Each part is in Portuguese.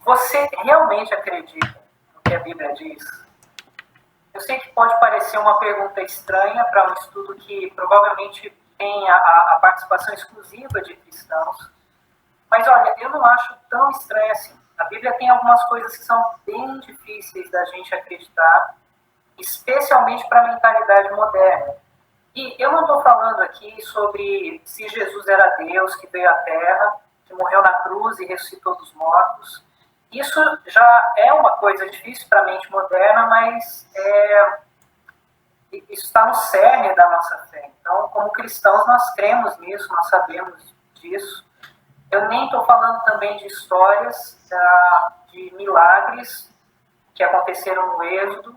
Você realmente acredita no que a Bíblia diz? Eu sei que pode parecer uma pergunta estranha para um estudo que provavelmente tem a participação exclusiva de cristãos, mas olha, eu não acho tão estranho assim. A Bíblia tem algumas coisas que são bem difíceis da gente acreditar, especialmente para a mentalidade moderna. E eu não estou falando aqui sobre se Jesus era Deus que veio à Terra, que morreu na cruz e ressuscitou dos mortos. Isso já é uma coisa difícil para a mente moderna, mas isso está no cerne da nossa fé. Então, como cristãos, nós cremos nisso, nós sabemos disso. Eu nem estou falando também de histórias de milagres que aconteceram no Êxodo,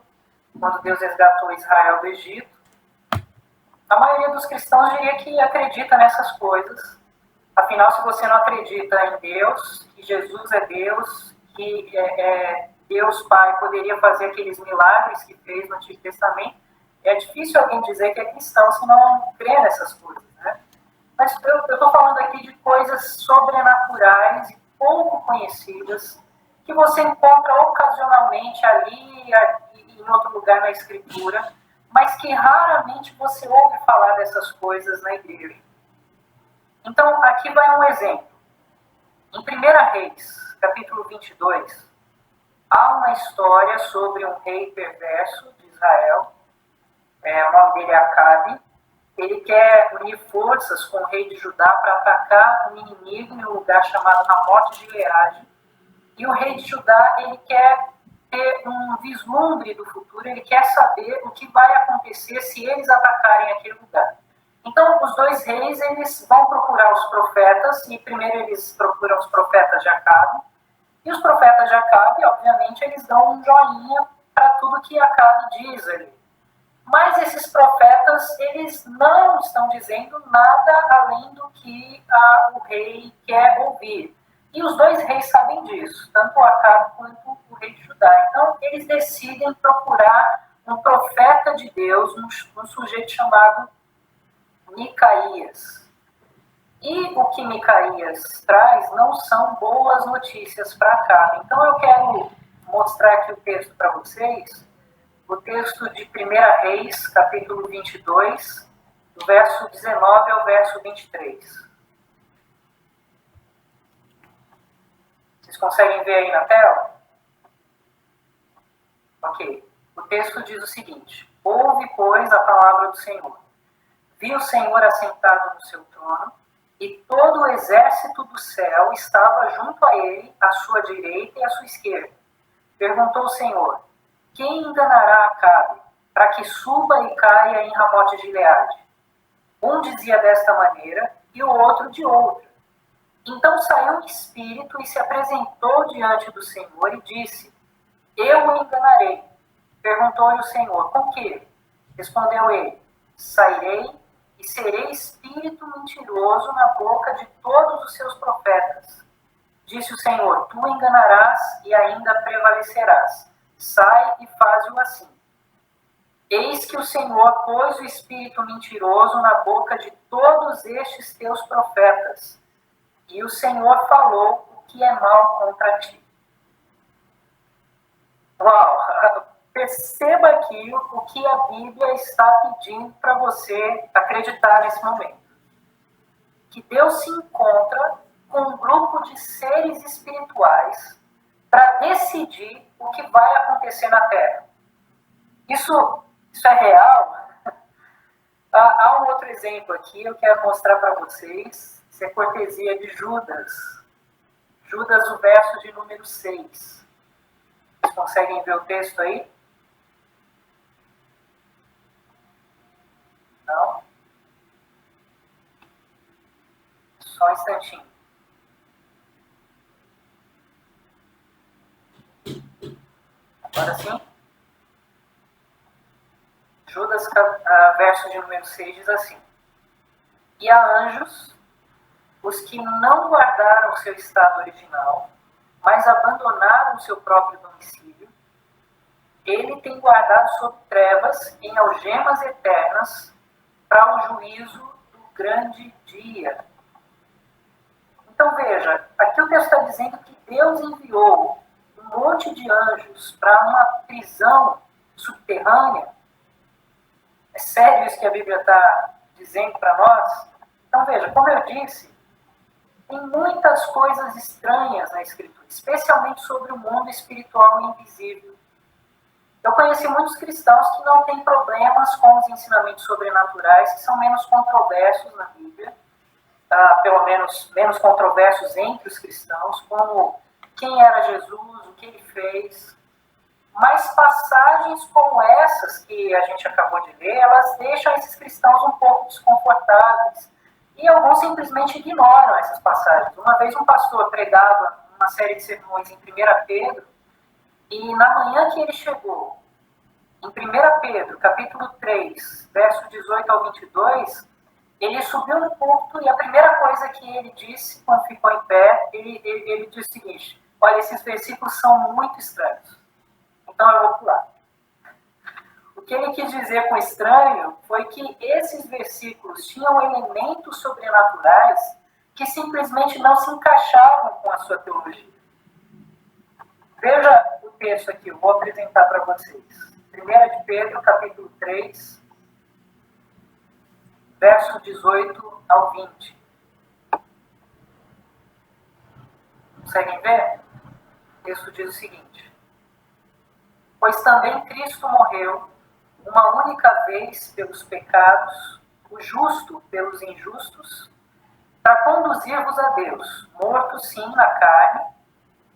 quando Deus resgatou Israel do Egito. A maioria dos cristãos diria que acredita nessas coisas. Afinal, se você não acredita em Deus, que Jesus é Deus, que Deus Pai poderia fazer aqueles milagres que fez no Antigo Testamento, é difícil alguém dizer que é cristão se não crê nessas coisas, né? Mas eu estou falando aqui de coisas sobrenaturais e pouco conhecidas, que você encontra ocasionalmente ali e em outro lugar na Escritura, mas que raramente você ouve falar dessas coisas na igreja. Então, aqui vai um exemplo. Em 1 Reis, capítulo 22, há uma história sobre um rei perverso de Israel, o nome dele é Acabe. Ele quer unir forças com o rei de Judá para atacar um inimigo em um lugar chamado Ramote de Gileade. E o rei de Judá, ele quer ter um vislumbre do futuro, ele quer saber o que vai acontecer se eles atacarem aquele lugar. Então, os dois reis, eles vão procurar os profetas, e primeiro eles procuram os profetas de Acabe, e os profetas de Acabe, obviamente, eles dão um joinha para tudo que Acabe diz ali. Mas esses profetas, eles não estão dizendo nada além do que o rei quer ouvir. E os dois reis sabem disso, tanto o Acabe quanto o rei de Judá. Então, eles decidem procurar um profeta de Deus, um sujeito chamado Micaías. E o que Micaías traz não são boas notícias para Acabe. Então, eu quero mostrar aqui o texto para vocês, o texto de 1 Reis, capítulo 22, do verso 19 ao verso 23. Vocês conseguem ver aí na tela? Ok. O texto diz o seguinte: ouve, pois, a palavra do Senhor. Vi o Senhor assentado no seu trono, e todo o exército do céu estava junto a ele, à sua direita e à sua esquerda. Perguntou o Senhor: quem enganará Acabe, para que suba e caia em Ramote de Gileade? Um dizia desta maneira, e o outro de outra. Então saiu um espírito e se apresentou diante do Senhor e disse: eu o enganarei. Perguntou-lhe o Senhor: com que? Respondeu ele: sairei e serei espírito mentiroso na boca de todos os seus profetas. Disse o Senhor: tu enganarás e ainda prevalecerás. Sai e faz-o assim. Eis que o Senhor pôs o espírito mentiroso na boca de todos estes teus profetas, e o Senhor falou o que é mal contra ti. Uau! Perceba aqui o que a Bíblia está pedindo para você acreditar nesse momento. Que Deus se encontra com um grupo de seres espirituais para decidir o que vai acontecer na Terra. Isso é real? Há um outro exemplo aqui, eu quero mostrar para vocês. Isso é cortesia de Judas. Judas, o verso de número 6. Vocês conseguem ver o texto aí? Não? Só um instantinho. Agora sim? Judas, verso de número 6, diz assim: e há anjos, os que não guardaram seu estado original, mas abandonaram seu próprio domicílio, ele tem guardado sob trevas em algemas eternas para o juízo do grande dia. Então veja, aqui o texto está dizendo que Deus enviou um monte de anjos para uma prisão subterrânea? É sério isso que a Bíblia está dizendo para nós? Então veja, como eu disse, tem muitas coisas estranhas na Escritura, especialmente sobre o mundo espiritual e invisível. Eu conheci muitos cristãos que não têm problemas com os ensinamentos sobrenaturais, que são menos controversos na Bíblia, pelo menos controversos entre os cristãos, como quem era Jesus, o que ele fez. Mas passagens como essas que a gente acabou de ler, elas deixam esses cristãos um pouco desconfortáveis. E alguns simplesmente ignoram essas passagens. Uma vez um pastor pregava uma série de sermões em 1 Pedro, e na manhã que ele chegou, em 1 Pedro, capítulo 3, verso 18 ao 22, ele subiu no púlpito e a primeira coisa que ele disse, quando ficou em pé, ele disse o seguinte: olha, esses versículos são muito estranhos, então eu vou pular. O que ele quis dizer com estranho foi que esses versículos tinham elementos sobrenaturais que simplesmente não se encaixavam com a sua teologia. Veja o texto aqui, eu vou apresentar para vocês. 1 Pedro, capítulo 3, verso 18 ao 20. Conseguem ver? O texto diz o seguinte: pois também Cristo morreu uma única vez pelos pecados, o justo pelos injustos, para conduzir-vos a Deus, morto sim na carne,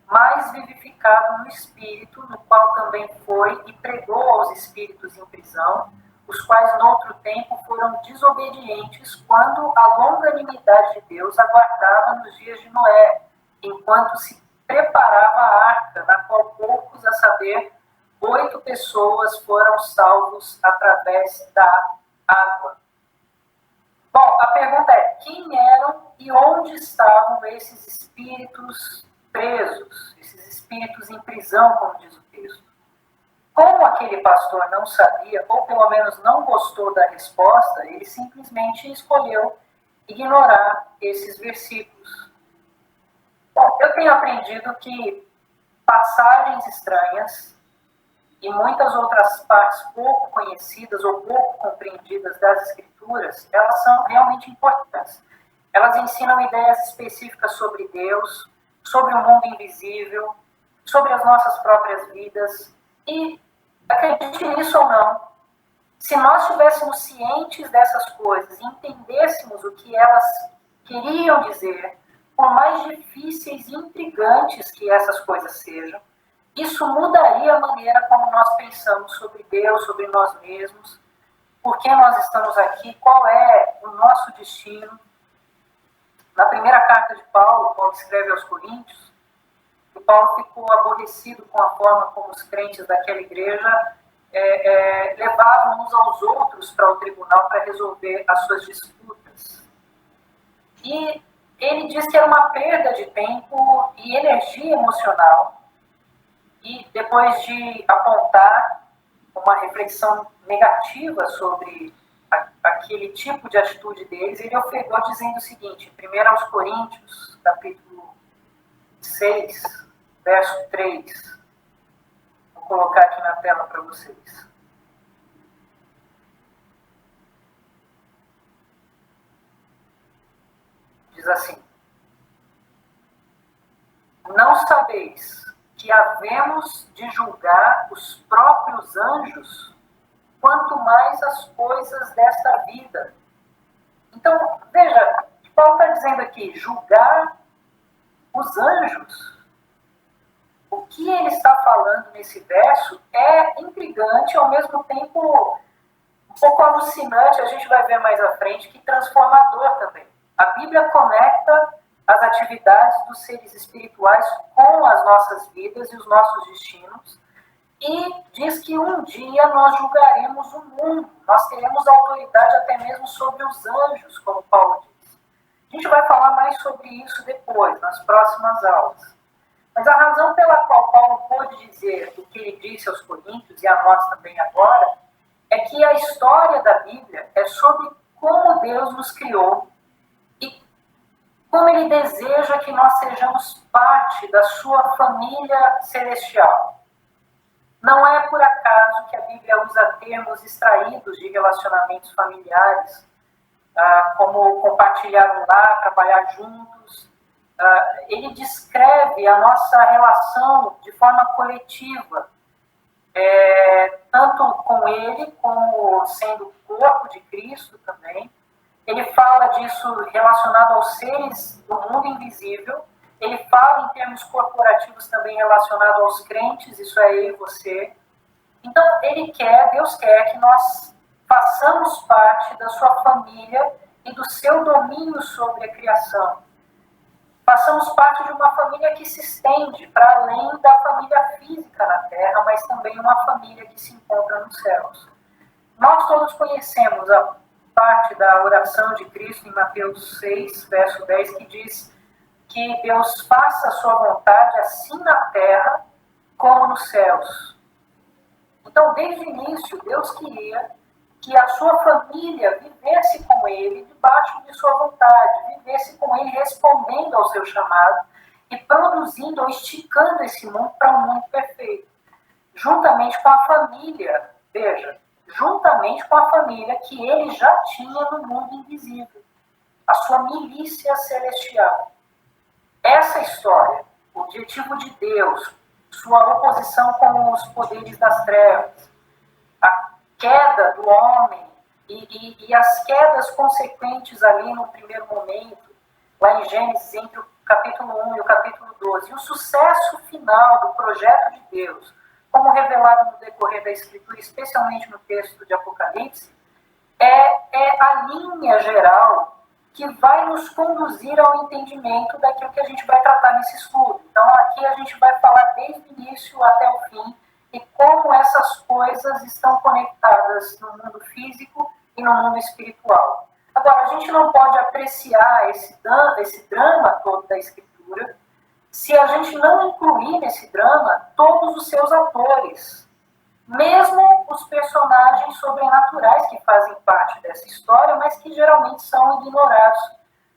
mas vivificado no Espírito, no qual também foi e pregou aos espíritos em prisão, os quais noutro tempo foram desobedientes, quando a longanimidade de Deus aguardava nos dias de Noé, enquanto se preparava a arca, na qual poucos, a saber, 8 pessoas foram salvos através da água. Bom, a pergunta é: quem eram e onde estavam esses espíritos presos, esses espíritos em prisão, como diz o texto? Como aquele pastor não sabia, ou pelo menos não gostou da resposta, ele simplesmente escolheu ignorar esses versículos. Bom, eu tenho aprendido que passagens estranhas e muitas outras partes pouco conhecidas ou pouco compreendidas das Escrituras, elas são realmente importantes. Elas ensinam ideias específicas sobre Deus, sobre o mundo invisível, sobre as nossas próprias vidas. E, acredite nisso ou não, se nós estivéssemos cientes dessas coisas e entendêssemos o que elas queriam dizer, por mais difíceis e intrigantes que essas coisas sejam, isso mudaria a maneira como nós pensamos sobre Deus, sobre nós mesmos, por que nós estamos aqui, qual é o nosso destino. Na primeira carta de Paulo, Paulo escreve aos Coríntios, e Paulo ficou aborrecido com a forma como os crentes daquela igreja levavam uns aos outros para o tribunal para resolver as suas disputas. E ele disse que era uma perda de tempo e energia emocional. E depois de apontar uma reflexão negativa sobre aquele tipo de atitude deles, ele ofegou dizendo o seguinte, em 1 Coríntios, capítulo 6, verso 3. Vou colocar aqui na tela para vocês. Diz assim: não sabeis que havemos de julgar os próprios anjos, quanto mais as coisas desta vida. Então, veja, Paulo está dizendo aqui, julgar os anjos. O que ele está falando nesse verso é intrigante e, ao mesmo tempo, um pouco alucinante, a gente vai ver mais à frente, que transformador também. A Bíblia conecta as atividades dos seres espirituais com as nossas vidas e os nossos destinos, e diz que um dia nós julgaremos o mundo, nós teremos autoridade até mesmo sobre os anjos, como Paulo diz. A gente vai falar mais sobre isso depois, nas próximas aulas. Mas a razão pela qual Paulo pôde dizer o que ele disse aos Coríntios, e a nós também agora, é que a história da Bíblia é sobre como Deus nos criou, como ele deseja que nós sejamos parte da sua família celestial. Não é por acaso que a Bíblia usa termos extraídos de relacionamentos familiares, como compartilhar um lar, trabalhar juntos. Ele descreve a nossa relação de forma coletiva, tanto com ele como sendo o corpo de Cristo também. Ele fala disso relacionado aos seres do mundo invisível. Ele fala em termos corporativos também relacionado aos crentes, isso é eu e você. Então, Deus quer que nós façamos parte da sua família e do seu domínio sobre a criação. Façamos parte de uma família que se estende para além da família física na Terra, mas também uma família que se encontra nos céus. Nós todos conhecemos a parte da oração de Cristo em Mateus 6, verso 10, que diz que Deus faça a sua vontade assim na terra como nos céus. Então, desde o início, Deus queria que a sua família vivesse com ele debaixo de sua vontade, vivesse com ele respondendo ao seu chamado e produzindo ou esticando esse mundo para um mundo perfeito. Juntamente com a família, veja, juntamente com a família que ele já tinha no mundo invisível, a sua milícia celestial. Essa história, o objetivo de Deus, sua oposição com os poderes das trevas, a queda do homem e as quedas consequentes ali no primeiro momento, lá em Gênesis, entre o capítulo 1 e o capítulo 12, e o sucesso final do projeto de Deus, como revelado no decorrer da Escritura, especialmente no texto de Apocalipse, é a linha geral que vai nos conduzir ao entendimento daquilo que a gente vai tratar nesse estudo. Então, aqui a gente vai falar desde o início até o fim e como essas coisas estão conectadas no mundo físico e no mundo espiritual. Agora, a gente não pode apreciar esse drama todo da Escritura se a gente não incluir nesse drama todos os seus atores, mesmo os personagens sobrenaturais que fazem parte dessa história, mas que geralmente são ignorados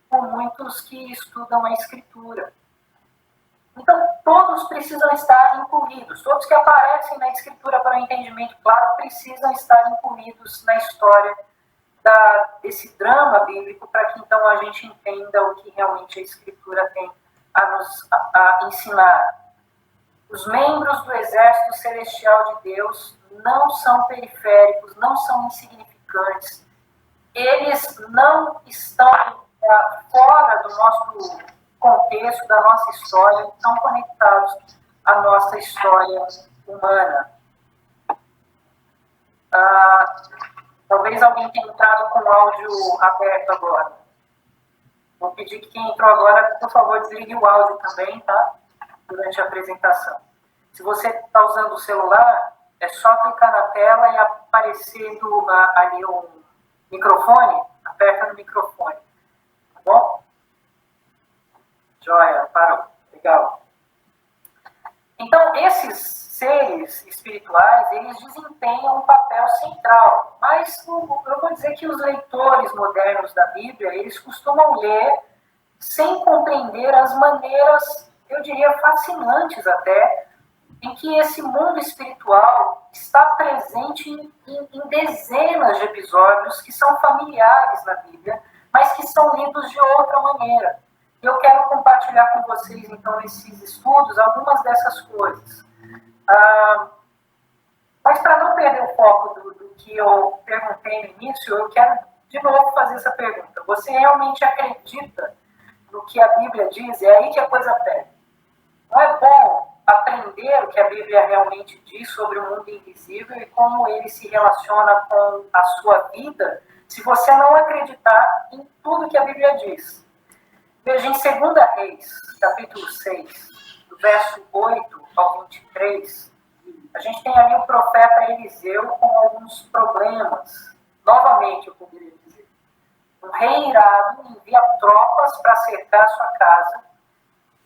por muitos que estudam a Escritura. Então, todos precisam estar incluídos, todos que aparecem na Escritura para o entendimento claro precisam estar incluídos na história desse drama bíblico, para que então a gente entenda o que realmente a Escritura tem a nos ensinar. Os membros do exército celestial de Deus não são periféricos, não são insignificantes. Eles não estão fora do nosso contexto, da nossa história, estão conectados à nossa história humana. Talvez alguém tenha entrado com o áudio aberto agora. Vou pedir que quem entrou agora, por favor, desligue o áudio também, tá? Durante a apresentação. Se você está usando o celular, é só clicar na tela e aparecendo ali um microfone, aperta no microfone. Tá bom? Joia, parou. Legal. Então, esses seres espirituais, eles desempenham um papel central. Mas eu vou dizer que os leitores modernos da Bíblia, eles costumam ler sem compreender as maneiras, eu diria, fascinantes até, em que esse mundo espiritual está presente em dezenas de episódios que são familiares na Bíblia, mas que são lidos de outra maneira. E eu quero compartilhar com vocês, então, nesses estudos, algumas dessas coisas. Mas para não perder o foco do que eu perguntei no início, eu quero de novo fazer essa pergunta. Você realmente acredita no que a Bíblia diz? É aí que a coisa pega. Não é bom aprender o que a Bíblia realmente diz sobre o mundo invisível e como ele se relaciona com a sua vida, se você não acreditar em tudo que a Bíblia diz. Veja, em 2 Reis, capítulo 6, do verso 8 ao 23, a gente tem ali o profeta Eliseu com alguns problemas. Novamente, eu poderia dizer. Um rei irado envia tropas para cercar sua casa.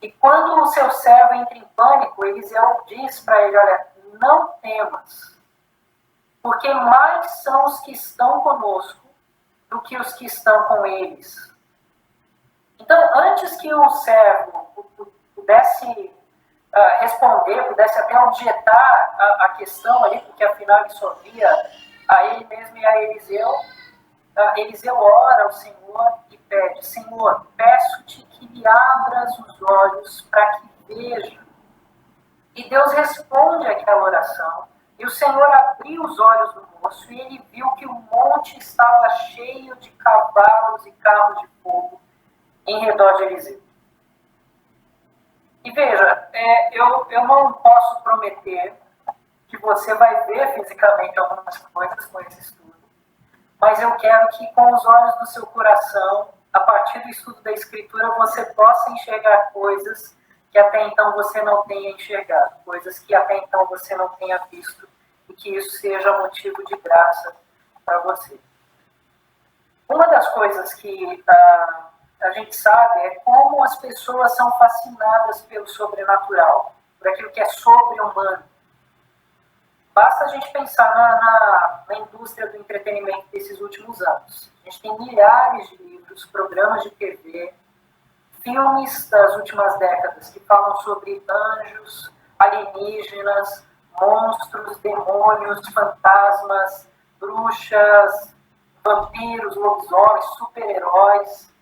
E quando o seu servo entra em pânico, Eliseu diz para ele, olha, não temas, porque mais são os que estão conosco do que os que estão com eles. Então, antes que o servo pudesse responder, pudesse até objetar a questão ali, porque afinal ele só via a ele mesmo e a Eliseu, Eliseu ora ao Senhor e pede: Senhor, peço-te que lhe abras os olhos para que veja. E Deus responde àquela oração. E o Senhor abriu os olhos do moço e ele viu que o monte estava cheio de cavalos e carros de fogo em redor de Eliseu. E veja, eu não posso prometer que você vai ver fisicamente algumas coisas com esse estudo, mas eu quero que com os olhos do seu coração, a partir do estudo da Escritura, você possa enxergar coisas que até então você não tenha enxergado, coisas que até então você não tenha visto, e que isso seja motivo de graça para você. Uma das coisas que a gente sabe é como as pessoas são fascinadas pelo sobrenatural, por aquilo que é sobre-humano. Basta a gente pensar na indústria do entretenimento desses últimos anos. A gente tem milhares de livros, programas de TV, filmes das últimas décadas que falam sobre anjos, alienígenas, monstros, demônios, fantasmas, bruxas, vampiros, lobisomens, super-heróis.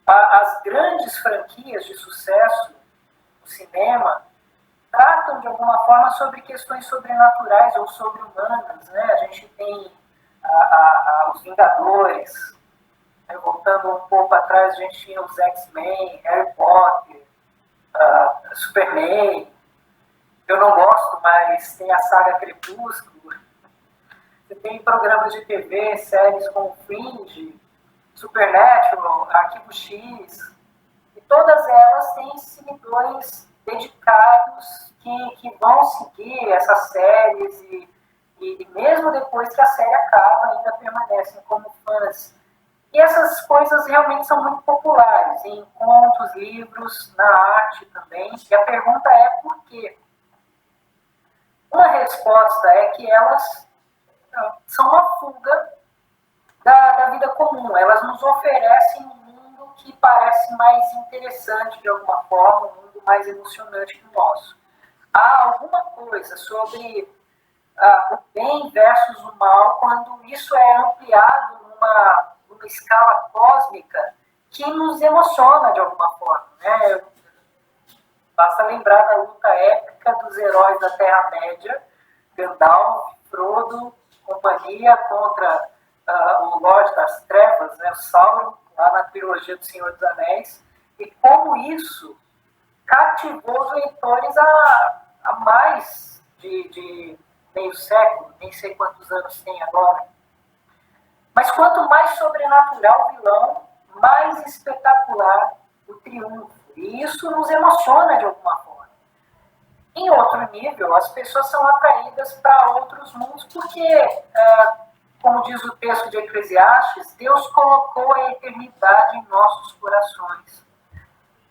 As grandes franquias de sucesso no cinema tratam de alguma forma sobre questões sobrenaturais ou sobre-humanas, né? A gente tem os Vingadores, né? Voltando um pouco atrás, a gente tinha os X-Men, Harry Potter, Superman. Eu não gosto, mas tem a saga Crepúsculo. Você tem programas de TV, séries como Fringe, Supernatural, Arquivo X, e todas elas têm seguidores dedicados que vão seguir essas séries e mesmo depois que a série acaba, ainda permanecem como fãs. E essas coisas realmente são muito populares, em contos, livros, na arte também. E a pergunta é por quê? Uma resposta é que elas são uma fuga da vida comum. Elas nos oferecem um mundo que parece mais interessante de alguma forma, um mundo mais emocionante que o nosso. Há alguma coisa sobre o bem versus o mal quando isso é ampliado numa escala cósmica que nos emociona de alguma forma, né? Basta lembrar da luta épica dos heróis da Terra-média, Gandalf, Frodo, companhia contra o Lorde das Trevas, né, o Sauron, lá na trilogia do Senhor dos Anéis, e como isso cativou os leitores a mais de meio século, nem sei quantos anos tem agora. Mas quanto mais sobrenatural o vilão, mais espetacular o triunfo. E isso nos emociona de alguma forma. Em outro nível, as pessoas são atraídas para outros mundos porque, como diz o texto de Eclesiastes, Deus colocou a eternidade em nossos corações.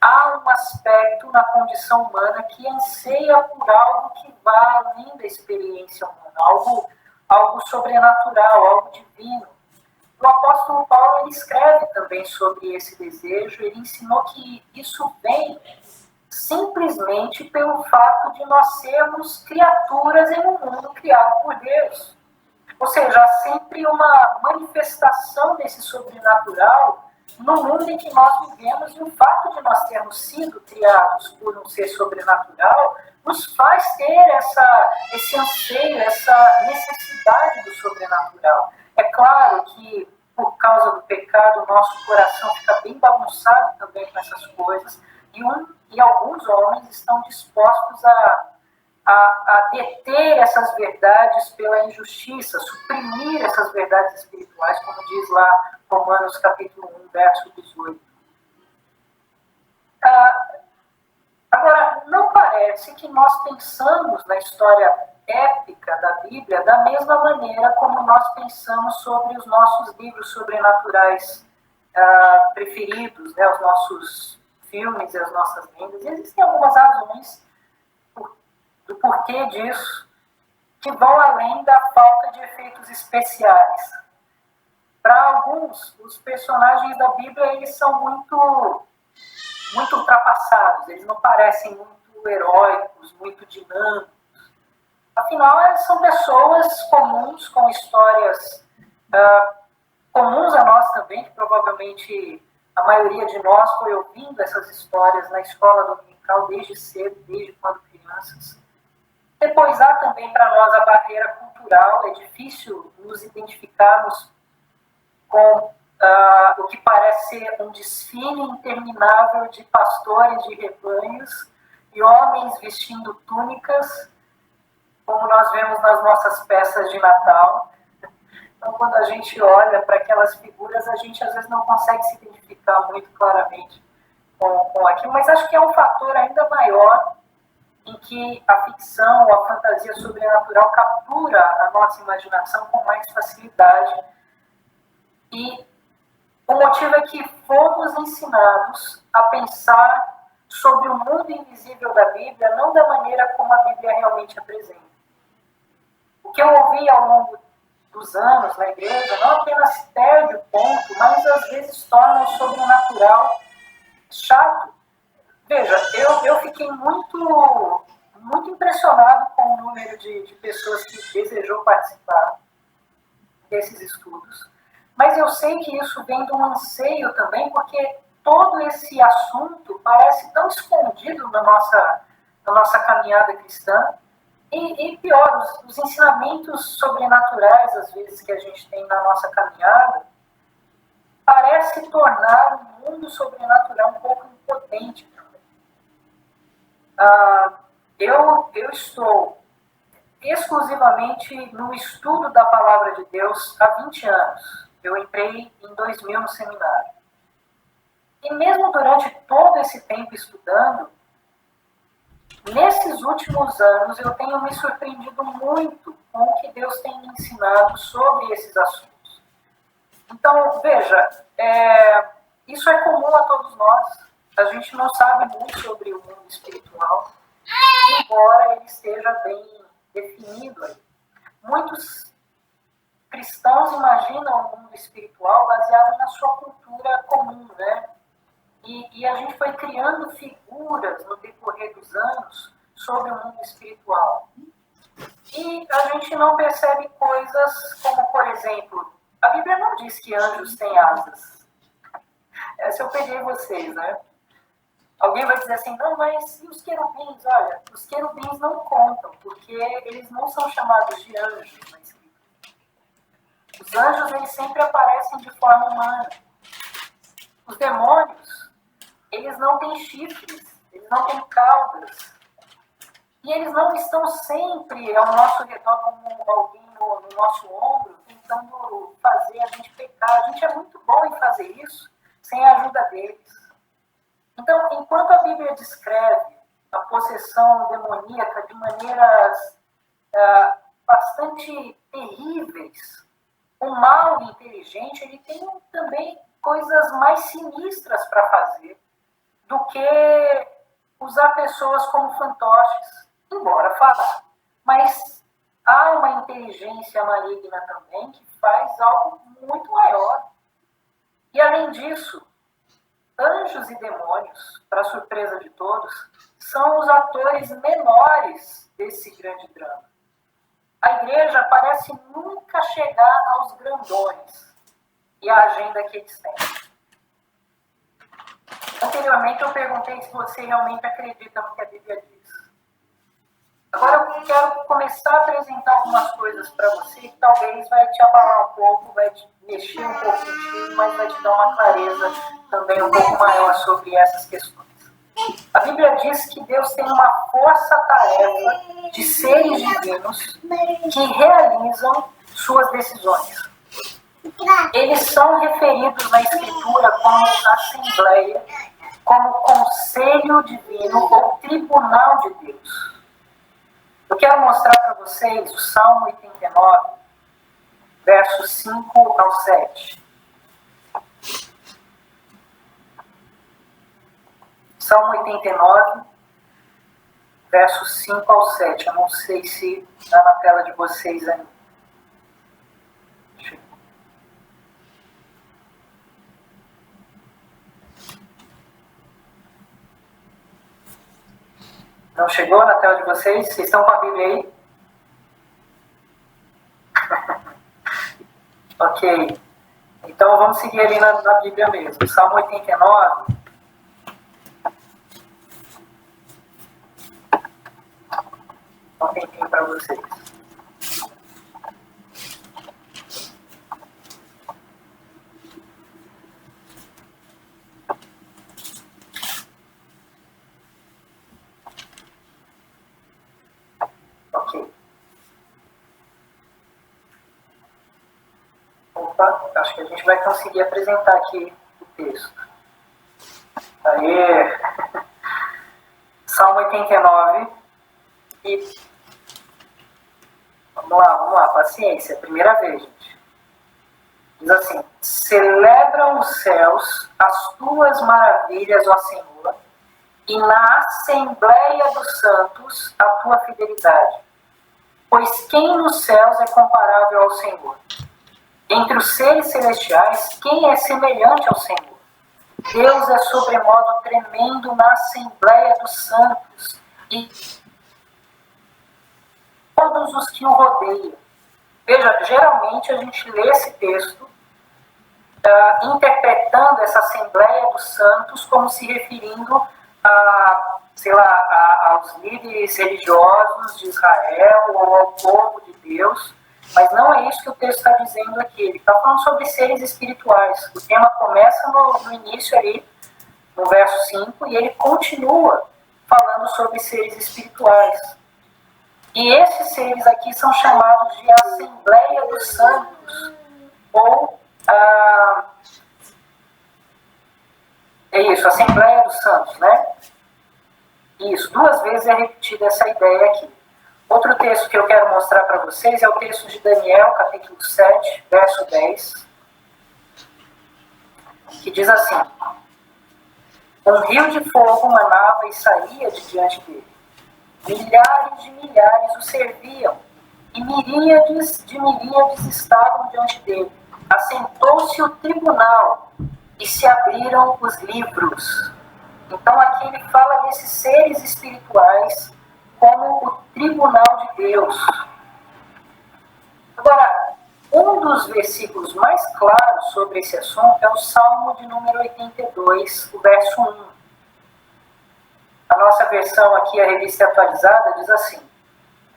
Há um aspecto na condição humana que anseia por algo que vá além da experiência humana, algo sobrenatural, algo divino. O apóstolo Paulo ele escreve também sobre esse desejo. Ele ensinou que isso vem simplesmente pelo fato de nós sermos criaturas em um mundo criado por Deus. Ou seja, há sempre uma manifestação desse sobrenatural no mundo em que nós vivemos, e o fato de nós termos sido criados por um ser sobrenatural nos faz ter esse anseio, essa necessidade do sobrenatural. É claro que, por causa do pecado, o nosso coração fica bem bagunçado também com essas coisas, e alguns homens estão dispostos a deter essas verdades pela injustiça, suprimir essas verdades espirituais, como diz lá Romanos capítulo 1, verso 18. Agora, não parece que nós pensamos na história épica da Bíblia da mesma maneira como nós pensamos sobre os nossos livros sobrenaturais preferidos, né, os nossos filmes e as nossas lendas. E existem algumas razões do porquê disso, que vão além da falta de efeitos especiais. Para alguns, os personagens da Bíblia eles são muito ultrapassados, eles não parecem muito heróicos, muito dinâmicos. Afinal, são pessoas comuns, com histórias comuns a nós também, que provavelmente a maioria de nós foi ouvindo essas histórias na escola dominical desde cedo, desde quando crianças. Depois há também para nós a barreira cultural, é difícil nos identificarmos com o que parece ser um desfile interminável de pastores de rebanhos e homens vestindo túnicas, como nós vemos nas nossas peças de Natal. Então, quando a gente olha para aquelas figuras, a gente às vezes não consegue se identificar muito claramente com aquilo, mas acho que é um fator ainda maior em que a ficção ou a fantasia sobrenatural captura a nossa imaginação com mais facilidade. E o motivo é que fomos ensinados a pensar sobre o mundo invisível da Bíblia, não da maneira como a Bíblia realmente apresenta. O que eu ouvi ao longo dos anos na igreja não apenas perde o ponto, mas às vezes torna o sobrenatural chato. Veja, eu fiquei muito impressionado com o número de pessoas que desejou participar desses estudos. Mas eu sei que isso vem de um anseio também, porque todo esse assunto parece tão escondido na nossa caminhada cristã. E pior, os ensinamentos sobrenaturais, às vezes, que a gente tem na nossa caminhada, parece tornar o mundo sobrenatural um pouco impotente também. Eu estou exclusivamente no estudo da Palavra de Deus há 20 anos. Eu entrei em 2000 no seminário. E mesmo durante todo esse tempo estudando, nesses últimos anos eu tenho me surpreendido muito com o que Deus tem me ensinado sobre esses assuntos. Então, veja, isso é comum a todos nós. A gente não sabe muito sobre o mundo espiritual, embora ele esteja bem definido aí. Muitos cristãos imaginam o mundo espiritual baseado na sua cultura comum, né? E a gente foi criando figuras no decorrer dos anos sobre o mundo espiritual. E a gente não percebe coisas como, por exemplo, a Bíblia não diz que anjos têm asas. Essa eu peguei vocês, né? Alguém vai dizer assim, não, mas e os querubins? Olha, os querubins não contam, porque eles não são chamados de anjos na Escritura. Os anjos, eles sempre aparecem de forma humana. Os demônios, eles não têm chifres, eles não têm caudas. E eles não estão sempre ao nosso redor como alguém no nosso ombro, tentando fazer a gente pecar. A gente é muito bom em fazer isso sem a ajuda deles. Então, enquanto a Bíblia descreve a possessão demoníaca de maneiras bastante terríveis, o mal inteligente ele tem também coisas mais sinistras para fazer do que usar pessoas como fantoches, embora faça. Mas há uma inteligência maligna também que faz algo muito maior. E além disso, anjos e demônios, para surpresa de todos, são os atores menores desse grande drama. A igreja parece nunca chegar aos grandões e a agenda que eles têm. Anteriormente eu perguntei se você realmente acredita no que a Bíblia diz. Agora eu quero começar a apresentar algumas coisas para você que talvez vai te abalar um pouco, vai te mexer um pouco contigo, mas vai te dar uma clareza também um pouco maior sobre essas questões. A Bíblia diz que Deus tem uma força-tarefa de seres divinos que realizam suas decisões. Eles são referidos na Escritura como assembleia, como conselho divino ou tribunal de Deus. Eu quero mostrar para vocês o Salmo 89, versos 5 ao 7. Salmo 89, versos 5 ao 7. Eu não sei se está na tela de vocês ainda. Não chegou na tela de vocês? Vocês estão com a Bíblia aí? Ok. Então vamos seguir ali na Bíblia mesmo. Salmo 89. Um tempinho para vocês. Ok. Opa, acho que a gente vai conseguir apresentar aqui o texto. Aê! Salmo 89. E vamos lá, paciência, primeira vez, gente. Diz assim: celebram os céus as tuas maravilhas, ó Senhor, e na assembleia dos santos a tua fidelidade. Pois quem nos céus é comparável ao Senhor? Entre os seres celestiais, quem é semelhante ao Senhor? Deus é sobremodo tremendo na assembleia dos santos e todos os que o rodeiam. Veja, geralmente a gente lê esse texto interpretando essa Assembleia dos Santos como se referindo aos líderes religiosos de Israel ou ao povo de Deus, mas não é isso que o texto está dizendo aqui. Ele está falando sobre seres espirituais. O tema começa no início ali, no verso 5, e ele continua falando sobre seres espirituais. E esses seres aqui são chamados de Assembleia dos Santos, ou é isso, Assembleia dos Santos, né? Isso, 2 vezes é repetida essa ideia aqui. Outro texto que eu quero mostrar para vocês é o texto de Daniel, capítulo 7, verso 10, que diz assim: um rio de fogo manava e saía de diante dele. Milhares de milhares o serviam, e miríades de miríades estavam diante dele. Assentou-se o tribunal, e se abriram os livros. Então aqui ele fala desses seres espirituais como o tribunal de Deus. Agora, um dos versículos mais claros sobre esse assunto é o Salmo de número 82, o verso 1. A nossa versão aqui, a revista atualizada, diz assim: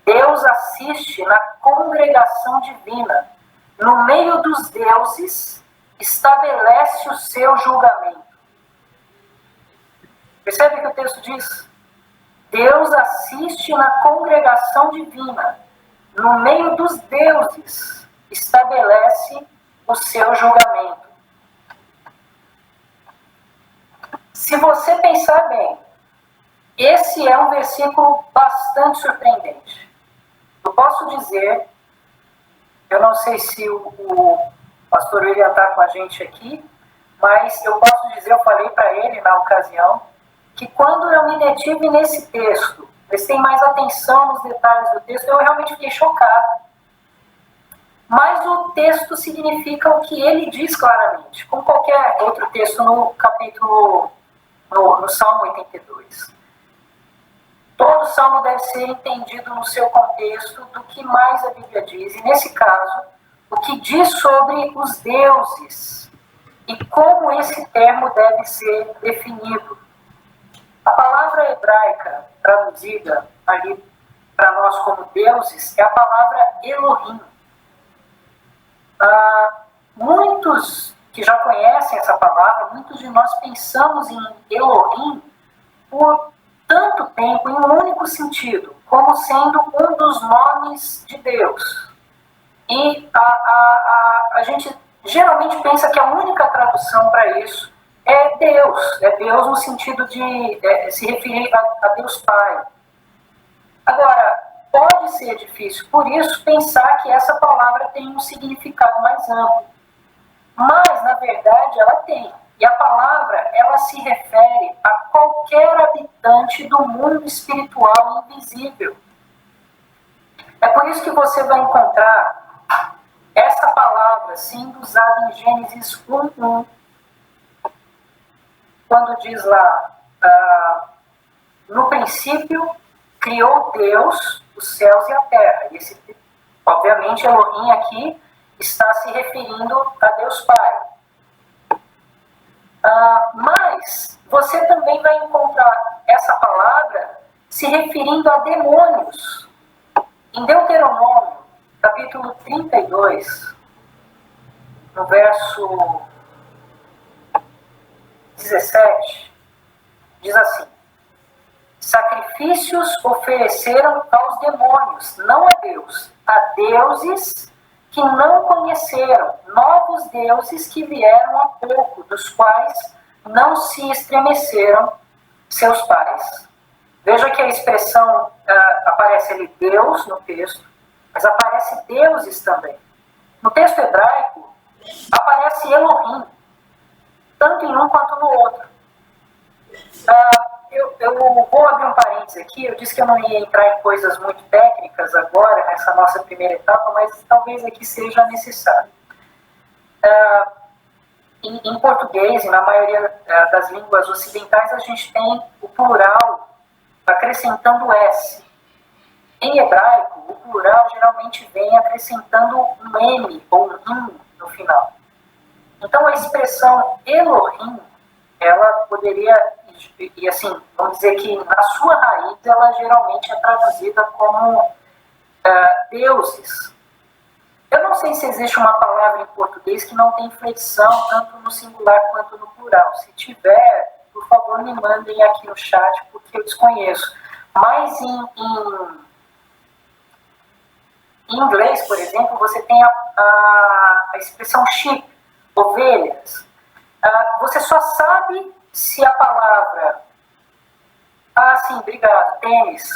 Deus assiste na congregação divina, no meio dos deuses, estabelece o seu julgamento. Percebe o que o texto diz? Deus assiste na congregação divina, no meio dos deuses, estabelece o seu julgamento. Se você pensar bem, esse é um versículo bastante surpreendente. Eu posso dizer, eu não sei se o pastor William está com a gente aqui, mas eu posso dizer, eu falei para ele na ocasião, que quando eu me detive nesse texto, prestei mais atenção nos detalhes do texto, eu realmente fiquei chocado. Mas o texto significa o que ele diz claramente, como qualquer outro texto no capítulo, no Salmo 82. Todo salmo deve ser entendido no seu contexto do que mais a Bíblia diz, e nesse caso, o que diz sobre os deuses e como esse termo deve ser definido. A palavra hebraica traduzida ali para nós como deuses é a palavra Elohim. Muitos que já conhecem essa palavra, muitos de nós pensamos em Elohim por tanto tempo em um único sentido, como sendo um dos nomes de Deus. E a gente geralmente pensa que a única tradução para isso é Deus no sentido de se referir a Deus Pai. Agora, pode ser difícil, por isso, pensar que essa palavra tem um significado mais amplo. Mas, na verdade, ela tem. E a palavra, ela se refere a qualquer habitante do mundo espiritual invisível. É por isso que você vai encontrar essa palavra sendo usada em Gênesis 1:1. Quando diz lá, no princípio, criou Deus os céus e a terra. E esse, obviamente, Elohim aqui está se referindo a Deus Pai. Mas você também vai encontrar essa palavra se referindo a demônios. Em Deuteronômio, capítulo 32, no verso 17, diz assim: sacrifícios ofereceram aos demônios, não a Deus, a deuses que não conheceram, novos deuses que vieram há pouco, dos quais não se estremeceram seus pais. Veja que a expressão aparece ali Deus no texto, mas aparece deuses também. No texto hebraico, aparece Elohim, tanto em um quanto no outro. Eu vou abrir um parênteses aqui. Eu disse que eu não ia entrar em coisas muito técnicas agora, nessa nossa primeira etapa, mas talvez aqui seja necessário. Em português e na maioria das línguas ocidentais, a gente tem o plural acrescentando S. Em hebraico, o plural geralmente vem acrescentando um M ou um im no final. Então, a expressão Elohim, ela poderia, e assim, vamos dizer que na sua raiz, ela geralmente é traduzida como deuses. Eu não sei se existe uma palavra em português que não tem flexão, tanto no singular quanto no plural. Se tiver, por favor, me mandem aqui no chat, porque eu desconheço. Mas em inglês, por exemplo, você tem a expressão sheep, ovelhas. Você só sabe se a palavra... sim, obrigado, tênis,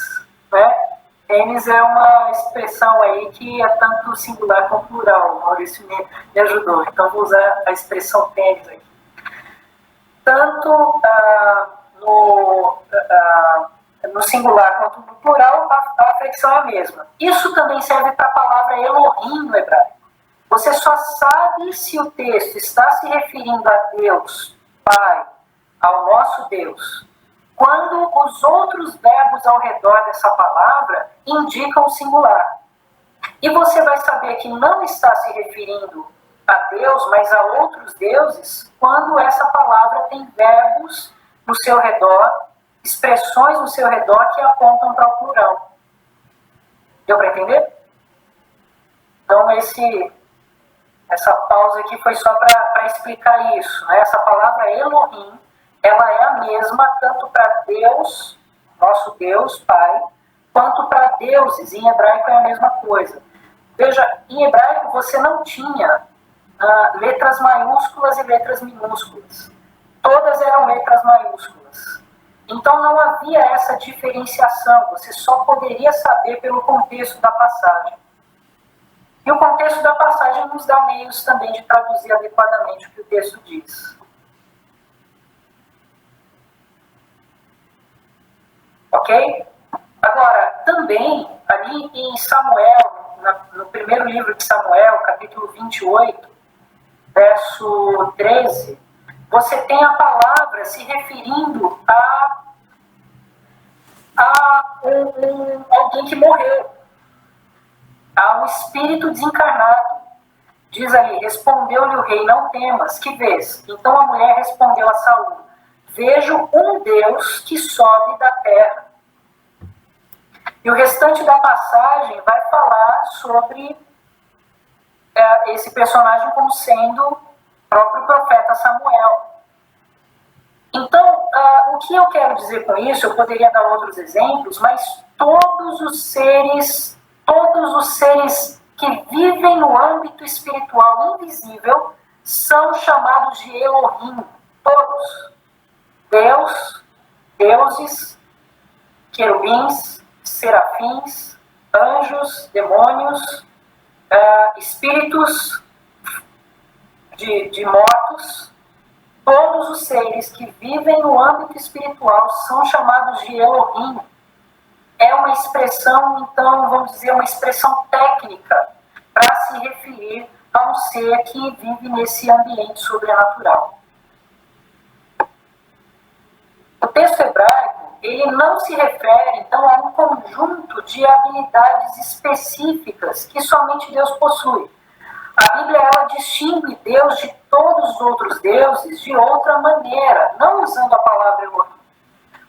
né? Tênis é uma expressão aí que é tanto singular como plural. O Maurício me ajudou, então vou usar a expressão tênis aqui. Tanto no singular quanto no plural, a flexão é a mesma. Isso também serve para a palavra Elohim no hebraico. Você só sabe se o texto está se referindo a Deus, Pai, ao nosso Deus, quando os outros verbos ao redor dessa palavra indicam o singular. E você vai saber que não está se referindo a Deus, mas a outros deuses, quando essa palavra tem verbos no seu redor, expressões no seu redor que apontam para o plural. Deu para entender? Então, essa pausa aqui foi só para explicar isso, né? Essa palavra Elohim, ela é a mesma tanto para Deus, nosso Deus, Pai, quanto para deuses. Em hebraico é a mesma coisa. Veja, em hebraico você não tinha letras maiúsculas e letras minúsculas. Todas eram letras maiúsculas. Então não havia essa diferenciação. Você só poderia saber pelo contexto da passagem. E o contexto da passagem nos dá meios também de traduzir adequadamente o que o texto diz. Ok? Agora, também, ali em Samuel, no primeiro livro de Samuel, capítulo 28, verso 13, você tem a palavra se referindo a alguém que morreu, a um espírito desencarnado. Diz ali, respondeu-lhe o rei, não temas, que vês? Então a mulher respondeu a Saul, vejo um Deus que sobe da terra. E o restante da passagem vai falar sobre esse personagem como sendo o próprio profeta Samuel. Então, o que eu quero dizer com isso, eu poderia dar outros exemplos, mas todos os seres que vivem no âmbito espiritual invisível são chamados de Elohim, todos. Deus, deuses, querubins, serafins, anjos, demônios, espíritos de mortos, todos os seres que vivem no âmbito espiritual são chamados de Elohim. É uma expressão, então, vamos dizer, uma expressão técnica para se referir a um ser que vive nesse ambiente sobrenatural. O texto hebraico, ele não se refere, então, a um conjunto de habilidades específicas que somente Deus possui. A Bíblia, ela distingue Deus de todos os outros deuses de outra maneira, não usando a palavra Elohim.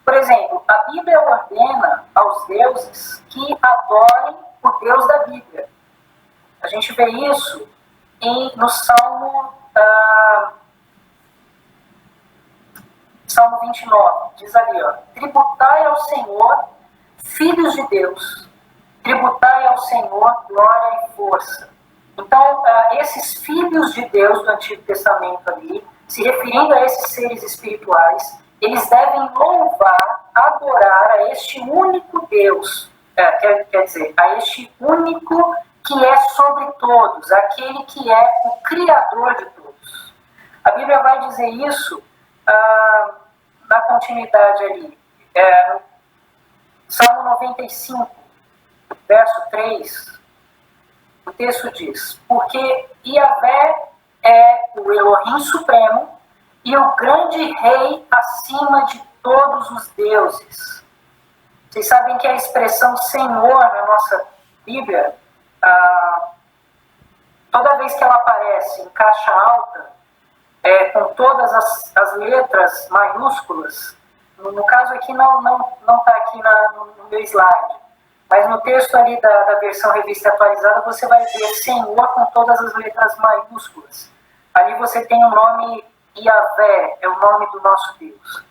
Por exemplo, a Bíblia ordena aos deuses que adorem o Deus da Bíblia. A gente vê isso no Salmo 29, diz ali, ó, tributai ao Senhor, filhos de Deus, tributai ao Senhor glória e força. Então, esses filhos de Deus do Antigo Testamento ali, se referindo a esses seres espirituais, eles devem louvar, adorar a este único Deus, quer dizer, a este único que é sobre todos, aquele que é o Criador de todos. A Bíblia vai dizer isso na continuidade ali, Salmo 95, verso 3, o texto diz, porque Yahvé é o Elohim Supremo e o grande rei acima de todos os deuses. Vocês sabem que a expressão Senhor na nossa Bíblia, toda vez que ela aparece em caixa alta, com todas as letras maiúsculas, no caso aqui não está aqui no meu slide, mas no texto ali da versão revista atualizada você vai ver Senhor com todas as letras maiúsculas. Ali você tem o nome Yahvé, é o nome do nosso Deus.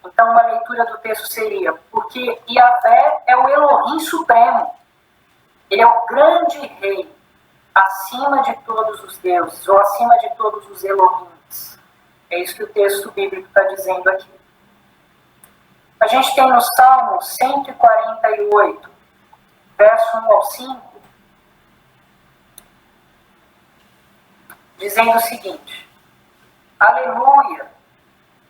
Então uma leitura do texto seria, porque Yahvé é o Elohim Supremo, ele é o grande rei, acima de todos os deuses, ou acima de todos os Elohims. É isso que o texto bíblico está dizendo aqui. A gente tem no Salmo 148, verso 1 ao 5, dizendo o seguinte, aleluia,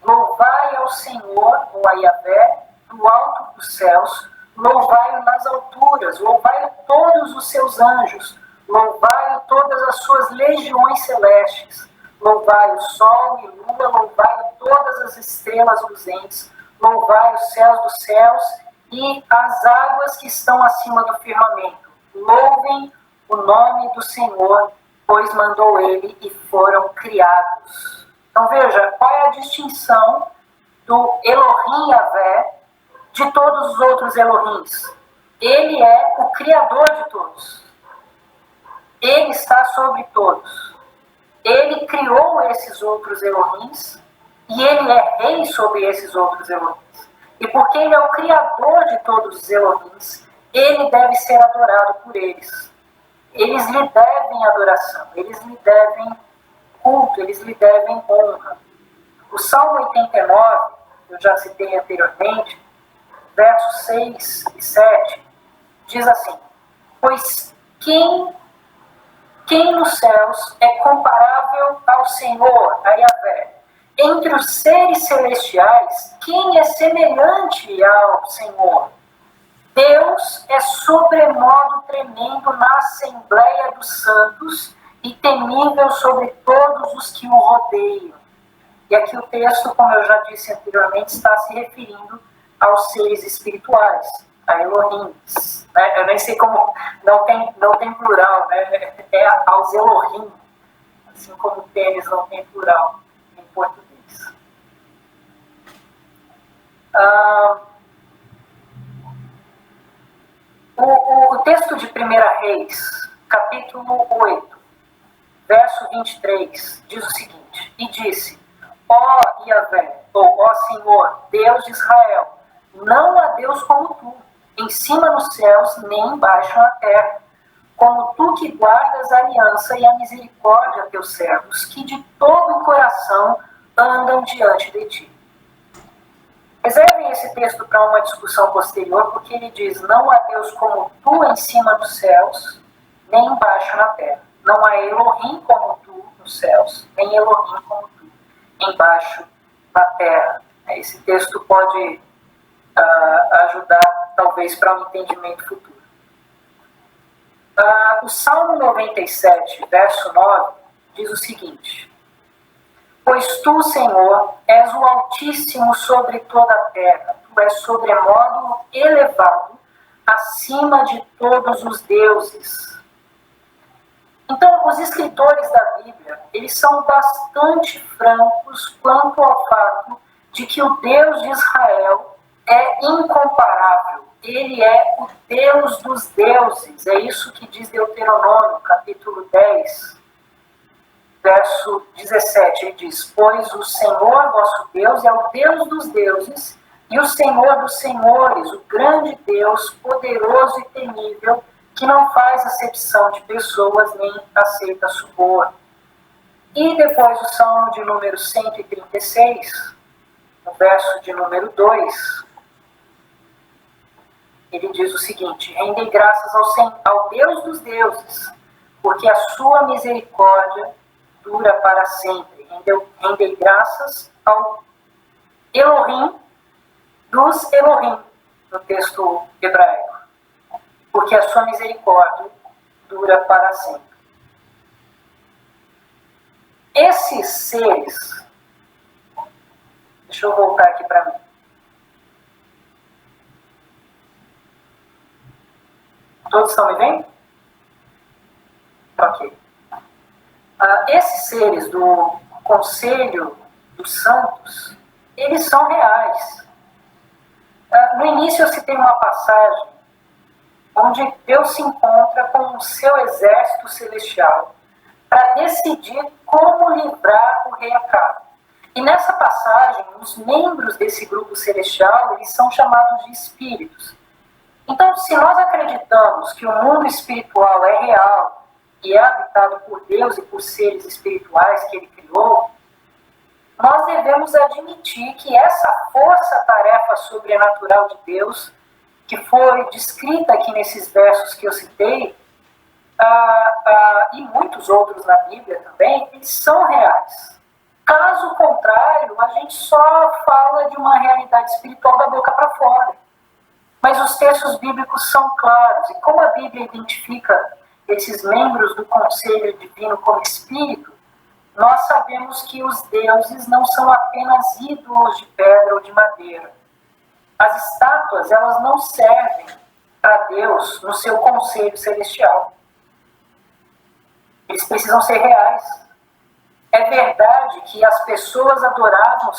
louvai ao Senhor, ou a Yahvé, no alto dos céus, louvai-o nas alturas, louvai-o todos os seus anjos, louvai-o todas as suas legiões celestes, louvai o sol e lua, louvai todas as estrelas luzentes, louvai os céus dos céus e as águas que estão acima do firmamento. Louvem o nome do Senhor, pois mandou ele e foram criados. Então veja, qual é a distinção do Elohim Yahvé de todos os outros Elohims? Ele é o Criador de todos. Ele está sobre todos. Ele criou esses outros Elohims e ele é rei sobre esses outros Elohims. E porque ele é o criador de todos os Elohims, ele deve ser adorado por eles. Eles lhe devem adoração, eles lhe devem culto, eles lhe devem honra. O Salmo 89, eu já citei anteriormente, versos 6 e 7, diz assim, pois quem nos céus é comparável ao Senhor, a Yahvé? Entre os seres celestiais, quem é semelhante ao Senhor? Deus é sobremodo tremendo na assembleia dos santos e temível sobre todos os que o rodeiam. E aqui o texto, como eu já disse anteriormente, está se referindo aos seres espirituais, a Elohims. Eu nem sei como, não tem plural, né? É aos Elohim, assim como tênis não tem plural em português. O texto de 1 Reis, capítulo 8, verso 23, diz o seguinte, e disse, ó Yahvé, ou ó Senhor, Deus de Israel, não há Deus como tu, em cima nos céus, nem embaixo na terra, como tu que guardas a aliança e a misericórdia a teus servos, que de todo o coração andam diante de ti. Reservem esse texto para uma discussão posterior, porque ele diz, não há Deus como tu em cima dos céus, nem embaixo na terra. Não há Elohim como tu nos céus, nem Elohim como tu embaixo na terra. Esse texto pode ajudar, talvez, para um entendimento futuro. O Salmo 97, verso 9, diz o seguinte, pois tu, Senhor, és o Altíssimo sobre toda a terra, tu Santo é sobremodo elevado acima de todos os deuses. Então, os escritores da Bíblia, eles são bastante francos quanto ao fato de que o Deus de Israel é incomparável. Ele é o Deus dos deuses. É isso que diz Deuteronômio, capítulo 10, verso 17. Ele diz: pois o Senhor, vosso Deus, é o Deus dos deuses e o Senhor dos senhores, o grande Deus, poderoso e temível, que não faz acepção de pessoas nem aceita suborno. E depois o Salmo de número 136, no verso de número 2, ele diz o seguinte: rendei graças ao Deus dos deuses, porque a sua misericórdia dura para sempre. Rendei graças ao Elohim dos Elohim, no texto hebraico, porque a sua misericórdia dura para sempre. Esses seres, deixa eu voltar aqui para mim. Todos estão me vendo? Ok. Esses seres do Conselho dos Santos, eles são reais. No início eu citei uma passagem onde Deus se encontra com o seu exército celestial para decidir como livrar o rei Acabe. E nessa passagem, os membros desse grupo celestial, eles são chamados de espíritos. Então, se nós acreditamos que o mundo espiritual é real e é habitado por Deus e por seres espirituais que Ele criou, nós devemos admitir que essa força-tarefa sobrenatural de Deus, que foi descrita aqui nesses versos que eu citei, e muitos outros na Bíblia também, eles são reais. Caso contrário, a gente só fala de uma realidade espiritual da boca para fora. Mas os textos bíblicos são claros, e como a Bíblia identifica esses membros do conselho divino como espírito, nós sabemos que os deuses não são apenas ídolos de pedra ou de madeira. As estátuas, elas não servem para Deus no seu conselho celestial. Eles precisam ser reais. É verdade que as pessoas adoravam